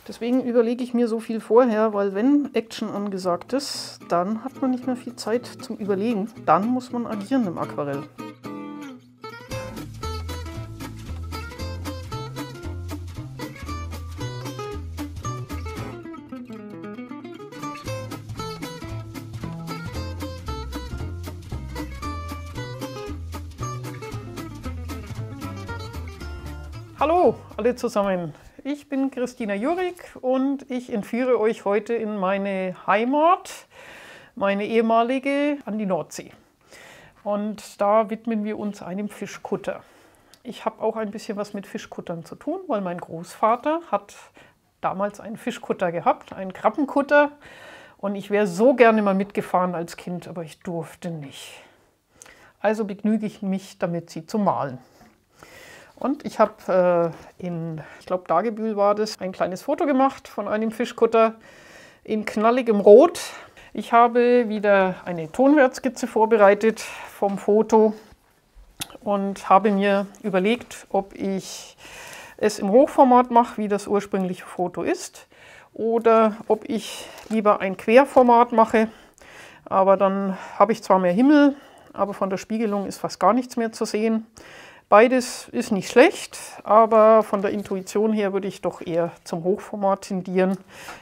Deswegen überlege ich mir so viel vorher, weil wenn Action angesagt ist, dann hat man nicht mehr viel Zeit zum Überlegen. Dann muss man agieren im Aquarell. Hallo alle zusammen, ich bin Christina Jurig und ich entführe euch heute in meine Heimat, meine ehemalige, an die Nordsee. Und da widmen wir uns einem Fischkutter. Ich habe auch ein bisschen was mit Fischkuttern zu tun, weil mein Großvater hat damals einen Fischkutter gehabt, einen Krabbenkutter. Und ich wäre so gerne mal mitgefahren als Kind, aber ich durfte nicht. Also begnüge ich mich damit, sie zu malen. Und ich habe ich glaube Dagebühl war das, ein kleines Foto gemacht von einem Fischkutter in knalligem Rot. Ich habe wieder eine Tonwertskizze vorbereitet vom Foto und habe mir überlegt, ob ich es im Hochformat mache, wie das ursprüngliche Foto ist, oder ob ich lieber ein Querformat mache. Aber dann habe ich zwar mehr Himmel, aber von der Spiegelung ist fast gar nichts mehr zu sehen. Beides ist nicht schlecht, aber von der Intuition her würde ich doch eher zum Hochformat tendieren.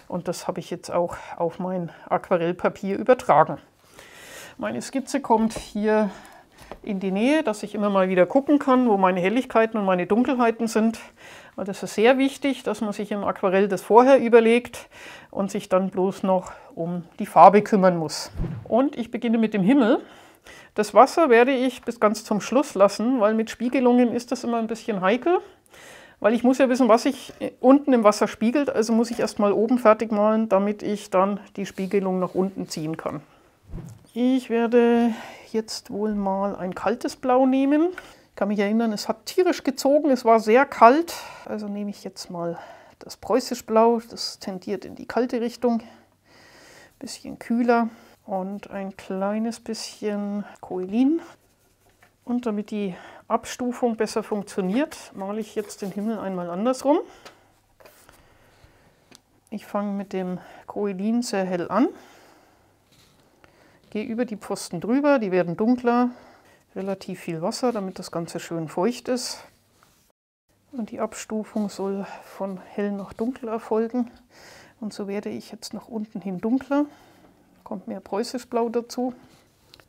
Und das habe ich jetzt auch auf mein Aquarellpapier übertragen. Meine Skizze kommt hier in die Nähe, dass ich immer mal wieder gucken kann, wo meine Helligkeiten und meine Dunkelheiten sind. Weil das ist sehr wichtig, dass man sich im Aquarell das vorher überlegt und sich dann bloß noch um die Farbe kümmern muss. Und ich beginne mit dem Himmel. Das Wasser werde ich bis ganz zum Schluss lassen, weil mit Spiegelungen ist das immer ein bisschen heikel. Weil ich muss ja wissen, was sich unten im Wasser spiegelt, also muss ich erst mal oben fertig malen, damit ich dann die Spiegelung nach unten ziehen kann. Ich werde jetzt wohl mal ein kaltes Blau nehmen. Ich kann mich erinnern, es hat tierisch gezogen, es war sehr kalt. Also nehme ich jetzt mal das Preußisch Blau, das tendiert in die kalte Richtung. Bisschen kühler. Und ein kleines bisschen Koelin. Und damit die Abstufung besser funktioniert, male ich jetzt den Himmel einmal andersrum. Ich fange mit dem Koelin sehr hell an. Gehe über die Pfosten drüber, die werden dunkler. Relativ viel Wasser, damit das Ganze schön feucht ist. Und die Abstufung soll von hell nach dunkel erfolgen. Und so werde ich jetzt nach unten hin dunkler. Kommt mehr Preußisch Blau dazu.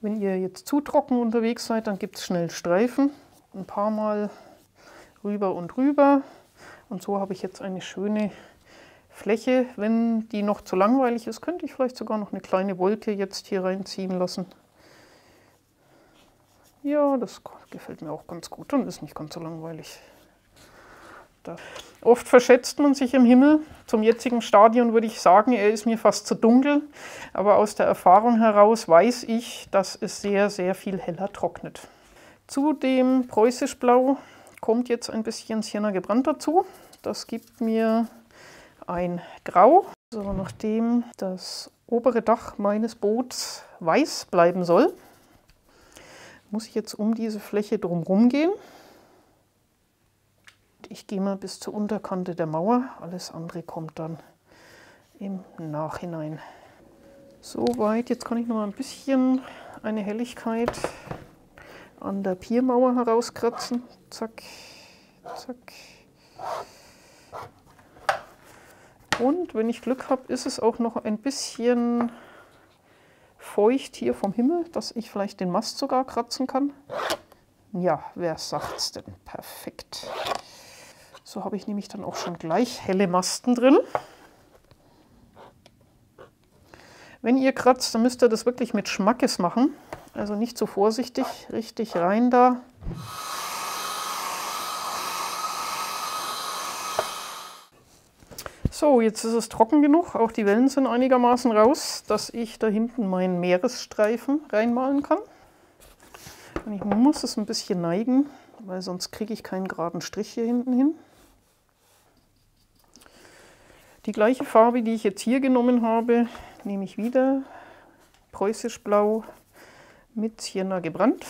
Wenn ihr jetzt zu trocken unterwegs seid, dann gibt es schnell Streifen. Ein paar Mal rüber und rüber. Und so habe ich jetzt eine schöne Fläche. Wenn die noch zu langweilig ist, könnte ich vielleicht sogar noch eine kleine Wolke jetzt hier reinziehen lassen. Ja, das gefällt mir auch ganz gut und ist nicht ganz so langweilig. Oft verschätzt man sich im Himmel. Zum jetzigen Stadium würde ich sagen, er ist mir fast zu dunkel. Aber aus der Erfahrung heraus weiß ich, dass es sehr, sehr viel heller trocknet. Zu dem Preußisch Blau kommt jetzt ein bisschen Sienna gebrannt dazu. Das gibt mir ein Grau. So, nachdem das obere Dach meines Boots weiß bleiben soll, muss ich jetzt um diese Fläche drumherum gehen. Ich gehe mal bis zur Unterkante der Mauer, alles andere kommt dann im Nachhinein. Soweit, jetzt kann ich noch mal ein bisschen eine Helligkeit an der Piermauer herauskratzen. Zack, zack. Und wenn ich Glück habe, ist es auch noch ein bisschen feucht hier vom Himmel, dass ich vielleicht den Mast sogar kratzen kann. Ja, wer sagt's denn? Perfekt. So habe ich nämlich dann auch schon gleich helle Masten drin. Wenn ihr kratzt, dann müsst ihr das wirklich mit Schmackes machen. Also nicht so vorsichtig, richtig rein da. So, jetzt ist es trocken genug. Auch die Wellen sind einigermaßen raus, dass ich da hinten meinen Meeresstreifen reinmalen kann. Und ich muss es ein bisschen neigen, weil sonst kriege ich keinen geraden Strich hier hinten hin. Die gleiche Farbe, die ich jetzt hier genommen habe, nehme ich wieder. Preußisch Blau mit Sienna gebrannt.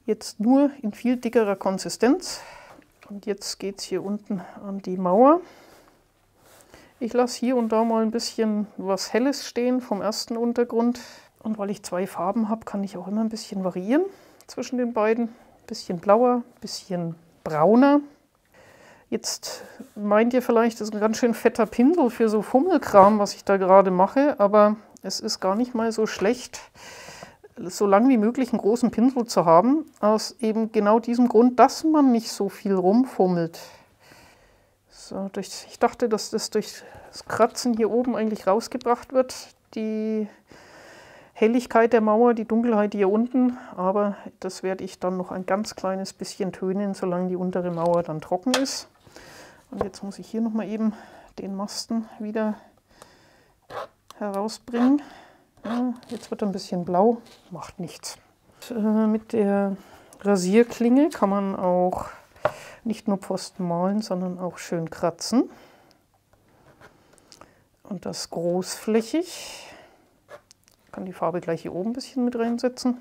Jetzt nur in viel dickerer Konsistenz. Und jetzt geht es hier unten an die Mauer. Ich lasse hier und da mal ein bisschen was Helles stehen vom ersten Untergrund. Und weil ich zwei Farben habe, kann ich auch immer ein bisschen variieren zwischen den beiden. Ein bisschen blauer, ein bisschen brauner. Jetzt meint ihr vielleicht, das ist ein ganz schön fetter Pinsel für so Fummelkram, was ich da gerade mache. Aber es ist gar nicht mal so schlecht, so lang wie möglich einen großen Pinsel zu haben. Aus eben genau diesem Grund, dass man nicht so viel rumfummelt. So, ich dachte, dass das durch das Kratzen hier oben eigentlich rausgebracht wird, die Helligkeit der Mauer, die Dunkelheit hier unten, aber das werde ich dann noch ein ganz kleines bisschen tönen, solange die untere Mauer dann trocken ist. Und jetzt muss ich hier nochmal eben den Masten wieder herausbringen. Ja, jetzt wird er ein bisschen blau, macht nichts. Mit der Rasierklinge kann man auch nicht nur Pfosten malen, sondern auch schön kratzen. Und das großflächig. Ich kann die Farbe gleich hier oben ein bisschen mit reinsetzen.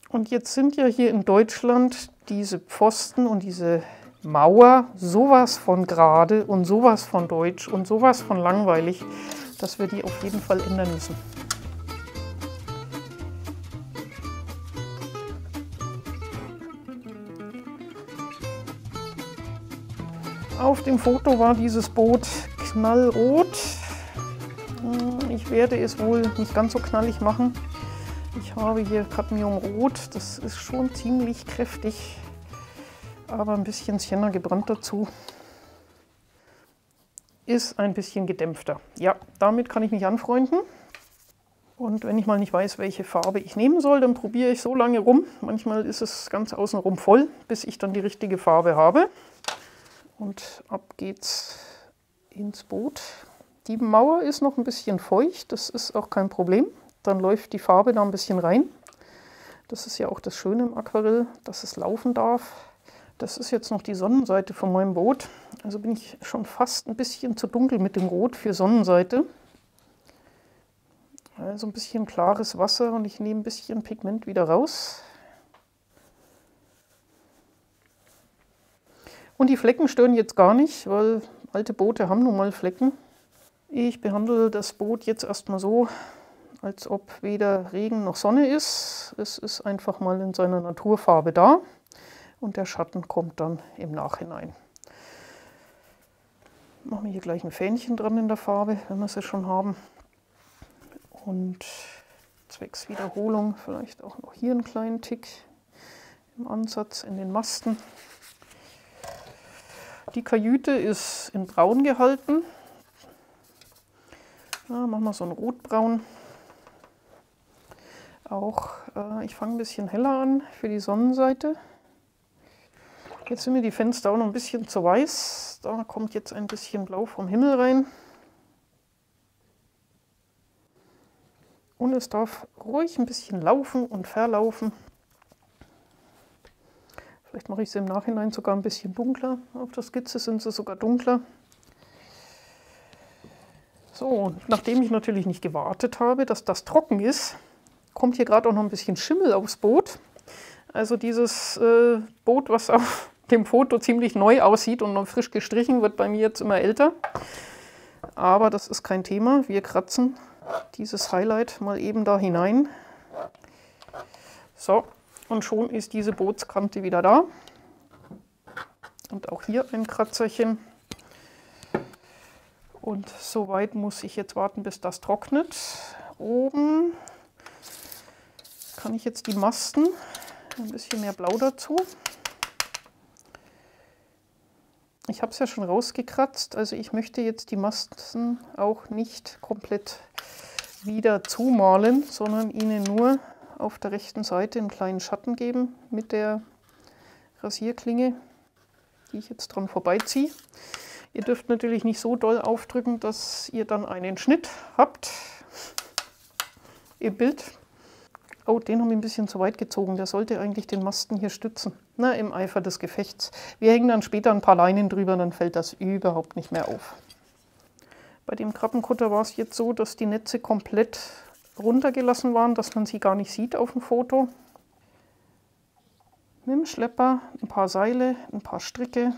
Und jetzt sind ja hier in Deutschland diese Pfosten und diese Mauer sowas von gerade und sowas von deutsch und sowas von langweilig, dass wir die auf jeden Fall ändern müssen. Auf dem Foto war dieses Boot knallrot. Ich werde es wohl nicht ganz so knallig machen. Ich habe hier Cadmiumrot, das ist schon ziemlich kräftig, aber ein bisschen Sienna gebrannt dazu. Ist ein bisschen gedämpfter. Ja, damit kann ich mich anfreunden. Und wenn ich mal nicht weiß, welche Farbe ich nehmen soll, dann probiere ich so lange rum. Manchmal ist es ganz außenrum voll, bis ich dann die richtige Farbe habe. Und ab geht's ins Boot. Die Mauer ist noch ein bisschen feucht, das ist auch kein Problem. Dann läuft die Farbe da ein bisschen rein. Das ist ja auch das Schöne im Aquarell, dass es laufen darf. Das ist jetzt noch die Sonnenseite von meinem Boot. Also bin ich schon fast ein bisschen zu dunkel mit dem Rot für Sonnenseite. Also ein bisschen klares Wasser und ich nehme ein bisschen Pigment wieder raus. Und die Flecken stören jetzt gar nicht, weil alte Boote haben nun mal Flecken. Ich behandle das Boot jetzt erstmal so, als ob weder Regen noch Sonne ist. Es ist einfach mal in seiner Naturfarbe da und der Schatten kommt dann im Nachhinein. Machen wir hier gleich ein Fähnchen dran in der Farbe, wenn wir sie schon haben. Und zwecks Wiederholung vielleicht auch noch hier einen kleinen Tick im Ansatz in den Masten. Die Kajüte ist in Braun gehalten. Ja, machen wir so ein Rotbraun. Auch ich fange ein bisschen heller an für die Sonnenseite. Jetzt sind mir die Fenster auch noch ein bisschen zu weiß. Da kommt jetzt ein bisschen Blau vom Himmel rein. Und es darf ruhig ein bisschen laufen und verlaufen. Vielleicht mache ich sie im Nachhinein sogar ein bisschen dunkler. Auf der Skizze sind sie sogar dunkler. So, und nachdem ich natürlich nicht gewartet habe, dass das trocken ist, kommt hier gerade auch noch ein bisschen Schimmel aufs Boot. Also dieses Boot, was auf dem Foto ziemlich neu aussieht und noch frisch gestrichen, wird bei mir jetzt immer älter. Aber das ist kein Thema. Wir kratzen dieses Highlight mal eben da hinein. So, und schon ist diese Bootskante wieder da. Und auch hier ein Kratzerchen. Und soweit muss ich jetzt warten, bis das trocknet. Oben kann ich jetzt die Masten, ein bisschen mehr Blau dazu. Ich habe es ja schon rausgekratzt, also ich möchte jetzt die Masten auch nicht komplett wieder zumalen, sondern ihnen nur auf der rechten Seite einen kleinen Schatten geben mit der Rasierklinge, die ich jetzt dran vorbeiziehe. Ihr dürft natürlich nicht so doll aufdrücken, dass ihr dann einen Schnitt habt im Bild. Oh, den haben wir ein bisschen zu weit gezogen. Der sollte eigentlich den Masten hier stützen. Na, im Eifer des Gefechts. Wir hängen dann später ein paar Leinen drüber, dann fällt das überhaupt nicht mehr auf. Bei dem Krabbenkutter war es jetzt so, dass die Netze komplett runtergelassen waren, dass man sie gar nicht sieht auf dem Foto. Mit dem Schlepper ein paar Seile, ein paar Stricke.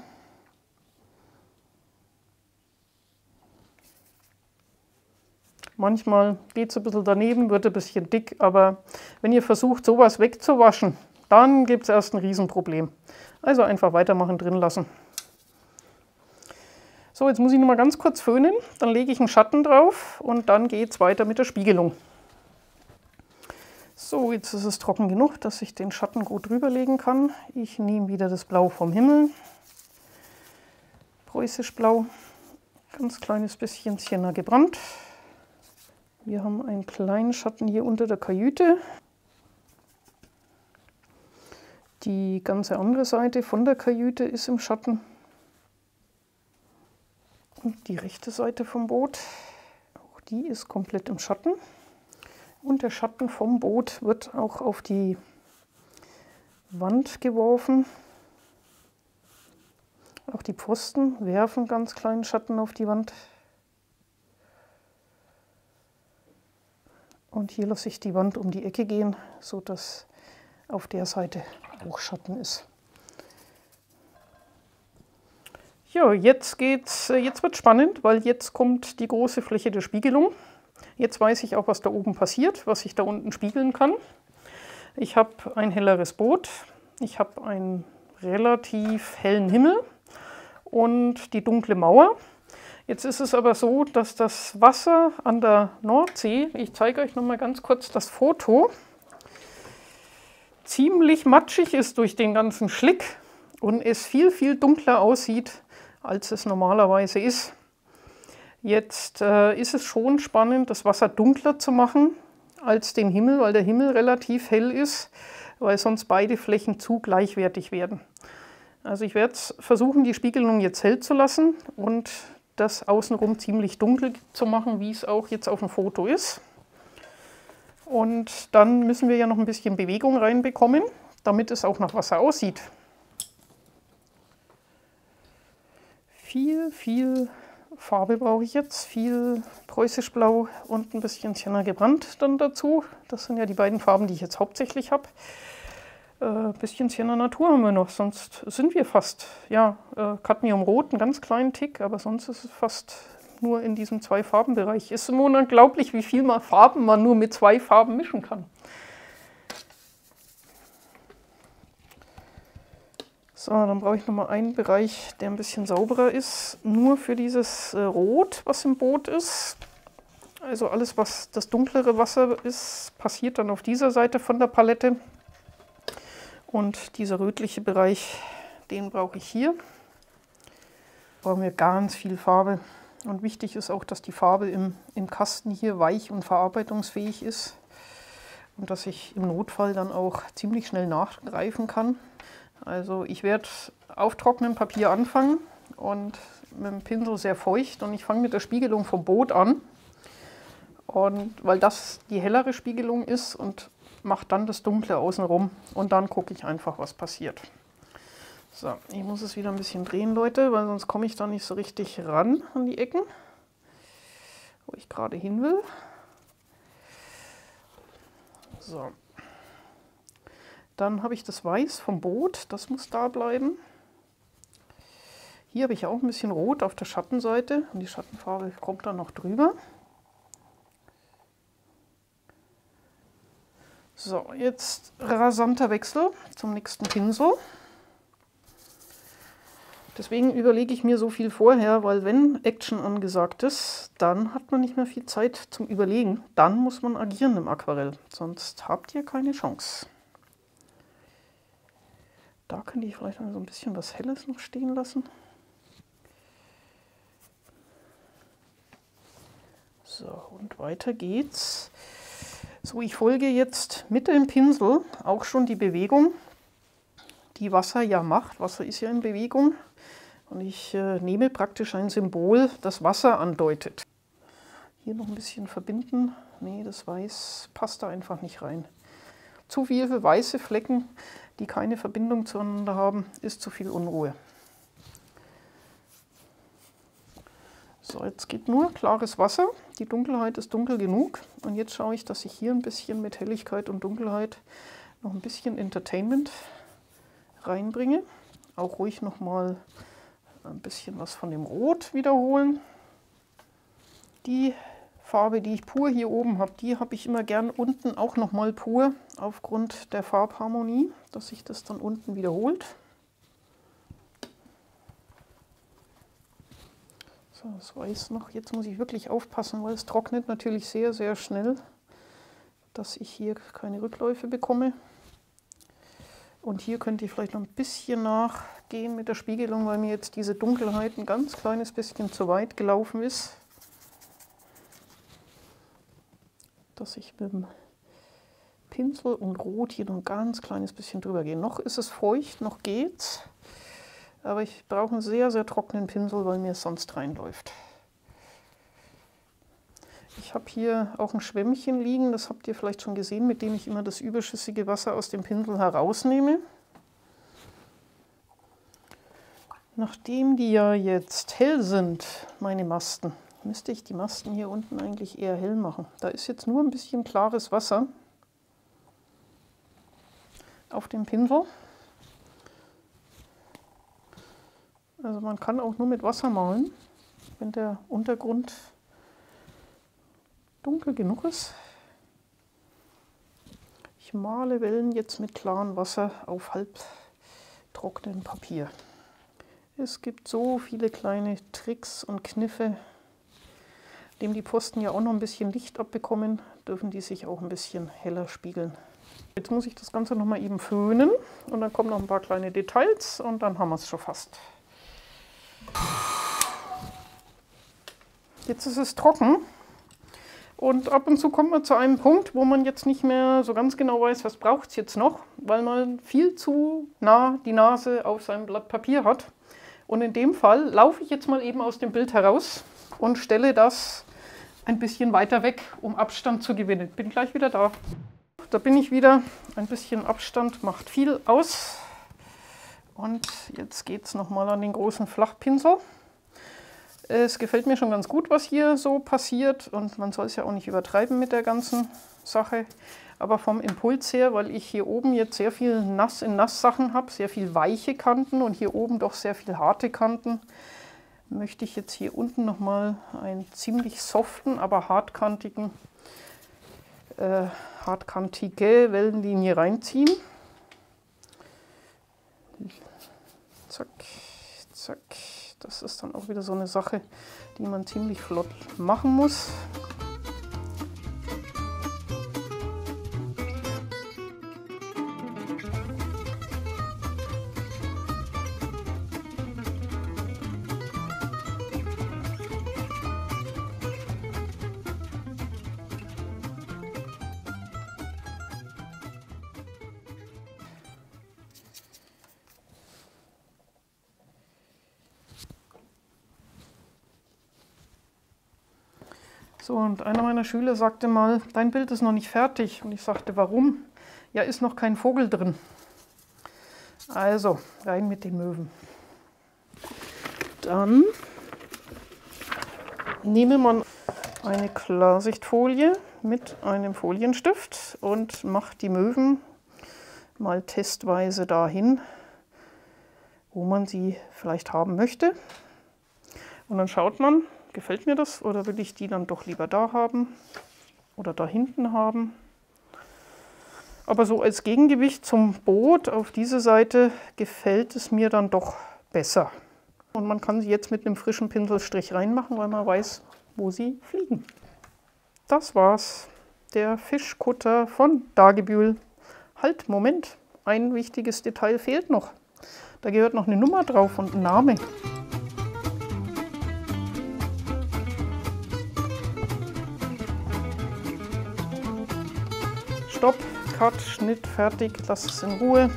Manchmal geht es ein bisschen daneben, wird ein bisschen dick, aber wenn ihr versucht, sowas wegzuwaschen, dann gibt es erst ein Riesenproblem. Also einfach weitermachen, drin lassen. So, jetzt muss ich noch mal ganz kurz föhnen, dann lege ich einen Schatten drauf und dann geht es weiter mit der Spiegelung. So, jetzt ist es trocken genug, dass ich den Schatten gut drüber legen kann. Ich nehme wieder das Blau vom Himmel. Preußisch Blau. Ganz kleines bisschen Sienna gebrannt. Wir haben einen kleinen Schatten hier unter der Kajüte. Die ganze andere Seite von der Kajüte ist im Schatten. Und die rechte Seite vom Boot, auch die ist komplett im Schatten. Und der Schatten vom Boot wird auch auf die Wand geworfen. Auch die Pfosten werfen ganz kleinen Schatten auf die Wand. Und hier lasse ich die Wand um die Ecke gehen, sodass auf der Seite auch Schatten ist. Ja, jetzt wird es spannend, weil jetzt kommt die große Fläche der Spiegelung. Jetzt weiß ich auch, was da oben passiert, was ich da unten spiegeln kann. Ich habe ein helleres Boot, ich habe einen relativ hellen Himmel und die dunkle Mauer. Jetzt ist es aber so, dass das Wasser an der Nordsee, ich zeige euch noch mal ganz kurz das Foto, ziemlich matschig ist durch den ganzen Schlick und es viel, viel dunkler aussieht, als es normalerweise ist. Jetzt ist es schon spannend, das Wasser dunkler zu machen als den Himmel, weil der Himmel relativ hell ist, weil sonst beide Flächen zu gleichwertig werden. Also ich werde versuchen, die Spiegelung jetzt hell zu lassen und das außenrum ziemlich dunkel zu machen, wie es auch jetzt auf dem Foto ist. Und dann müssen wir ja noch ein bisschen Bewegung reinbekommen, damit es auch nach Wasser aussieht. Viel Farbe brauche ich jetzt, viel Preußisch Blau und ein bisschen Sienna gebrannt dann dazu. Das sind ja die beiden Farben, die ich jetzt hauptsächlich habe. Ein bisschen Sienna Natur haben wir noch, sonst sind wir fast, ja, Cadmiumrot, einen ganz kleinen Tick, aber sonst ist es fast nur in diesem Zwei-Farben-Bereich. Es ist immer unglaublich, wie viel Farben man nur mit 2 Farben mischen kann. So, dann brauche ich noch mal einen Bereich, der ein bisschen sauberer ist, nur für dieses Rot, was im Boot ist. Also alles, was das dunklere Wasser ist, passiert dann auf dieser Seite von der Palette. Und dieser rötliche Bereich, den brauche ich hier. Da brauchen wir ganz viel Farbe. Und wichtig ist auch, dass die Farbe im Kasten hier weich und verarbeitungsfähig ist. Und dass ich im Notfall dann auch ziemlich schnell nachgreifen kann. Also ich werde auf trockenem Papier anfangen und mit dem Pinsel sehr feucht. Und ich fange mit der Spiegelung vom Boot an. Und weil das die hellere Spiegelung ist und mache dann das Dunkle außenrum. Und dann gucke ich einfach, was passiert. So, ich muss es wieder ein bisschen drehen, Leute, weil sonst komme ich da nicht so richtig ran an die Ecken, wo ich gerade hin will. So. Dann habe ich das Weiß vom Boot, das muss da bleiben. Hier habe ich auch ein bisschen Rot auf der Schattenseite und die Schattenfarbe kommt dann noch drüber. So, jetzt rasanter Wechsel zum nächsten Pinsel. Deswegen überlege ich mir so viel vorher, weil wenn Action angesagt ist, dann hat man nicht mehr viel Zeit zum Überlegen. Dann muss man agieren im Aquarell, sonst habt ihr keine Chance. Da könnte ich vielleicht noch so ein bisschen was Helles noch stehen lassen. So, und weiter geht's. So, ich folge jetzt mit dem Pinsel auch schon die Bewegung, die Wasser ja macht. Wasser ist ja in Bewegung. Und ich nehme praktisch ein Symbol, das Wasser andeutet. Hier noch ein bisschen verbinden. Nee, das Weiß passt da einfach nicht rein. Zu viele weiße Flecken, die keine Verbindung zueinander haben, ist zu viel Unruhe. So, jetzt geht nur klares Wasser. Die Dunkelheit ist dunkel genug. Und jetzt schaue ich, dass ich hier ein bisschen mit Helligkeit und Dunkelheit noch ein bisschen Entertainment reinbringe. Auch ruhig noch mal ein bisschen was von dem Rot wiederholen. Die Farbe, die ich pur hier oben habe, die habe ich immer gern unten auch nochmal pur, aufgrund der Farbharmonie, dass sich das dann unten wiederholt. So, das Weiß noch. Jetzt muss ich wirklich aufpassen, weil es trocknet natürlich sehr, sehr schnell, dass ich hier keine Rückläufe bekomme. Und hier könnte ich vielleicht noch ein bisschen nachgehen mit der Spiegelung, weil mir jetzt diese Dunkelheit ein ganz kleines bisschen zu weit gelaufen ist. Dass ich mit dem Pinsel und Rot hier noch ein ganz kleines bisschen drüber gehe. Noch ist es feucht, noch geht's. Aber ich brauche einen sehr, sehr trockenen Pinsel, weil mir es sonst reinläuft. Ich habe hier auch ein Schwämmchen liegen, das habt ihr vielleicht schon gesehen, mit dem ich immer das überschüssige Wasser aus dem Pinsel herausnehme. Nachdem die ja jetzt hell sind, meine Masten, müsste ich die Masten hier unten eigentlich eher hell machen. Da ist jetzt nur ein bisschen klares Wasser auf dem Pinsel. Also man kann auch nur mit Wasser malen, wenn der Untergrund dunkel genug ist. Ich male Wellen jetzt mit klarem Wasser auf halbtrockenem Papier. Es gibt so viele kleine Tricks und Kniffe. Dem die Posten ja auch noch ein bisschen Licht abbekommen, dürfen die sich auch ein bisschen heller spiegeln. Jetzt muss ich das Ganze noch mal eben föhnen und dann kommen noch ein paar kleine Details und dann haben wir es schon fast. Jetzt ist es trocken und ab und zu kommt man zu einem Punkt, wo man jetzt nicht mehr so ganz genau weiß, was braucht es jetzt noch, weil man viel zu nah die Nase auf seinem Blatt Papier hat. Und in dem Fall laufe ich jetzt mal eben aus dem Bild heraus und stelle das ein bisschen weiter weg, um Abstand zu gewinnen. Bin gleich wieder da. Da bin ich wieder. Ein bisschen Abstand macht viel aus. Und jetzt geht es nochmal an den großen Flachpinsel. Es gefällt mir schon ganz gut, was hier so passiert. Und man soll es ja auch nicht übertreiben mit der ganzen Sache. Aber vom Impuls her, weil ich hier oben jetzt sehr viel Nass in Nass-Sachen habe, sehr viel weiche Kanten und hier oben doch sehr viel harte Kanten, möchte ich jetzt hier unten nochmal einen ziemlich soften, aber hartkantige Wellenlinie reinziehen. Zack, zack. Das ist dann auch wieder so eine Sache, die man ziemlich flott machen muss. So, und einer meiner Schüler sagte mal, dein Bild ist noch nicht fertig. Und ich sagte, warum? Ja, ist noch kein Vogel drin. Also, rein mit den Möwen. Dann nehme man eine Klarsichtfolie mit einem Folienstift und macht die Möwen mal testweise dahin, wo man sie vielleicht haben möchte. Und dann schaut man, gefällt mir das oder will ich die dann doch lieber da haben oder da hinten haben. Aber so als Gegengewicht zum Boot auf diese Seite gefällt es mir dann doch besser. Und man kann sie jetzt mit einem frischen Pinselstrich reinmachen, weil man weiß, wo sie fliegen. Das war's. Der Fischkutter von Dagebühl. Halt, Moment, ein wichtiges Detail fehlt noch. Da gehört noch eine Nummer drauf und ein Name. Stopp, Cut, Schnitt, fertig, lass es in Ruhe.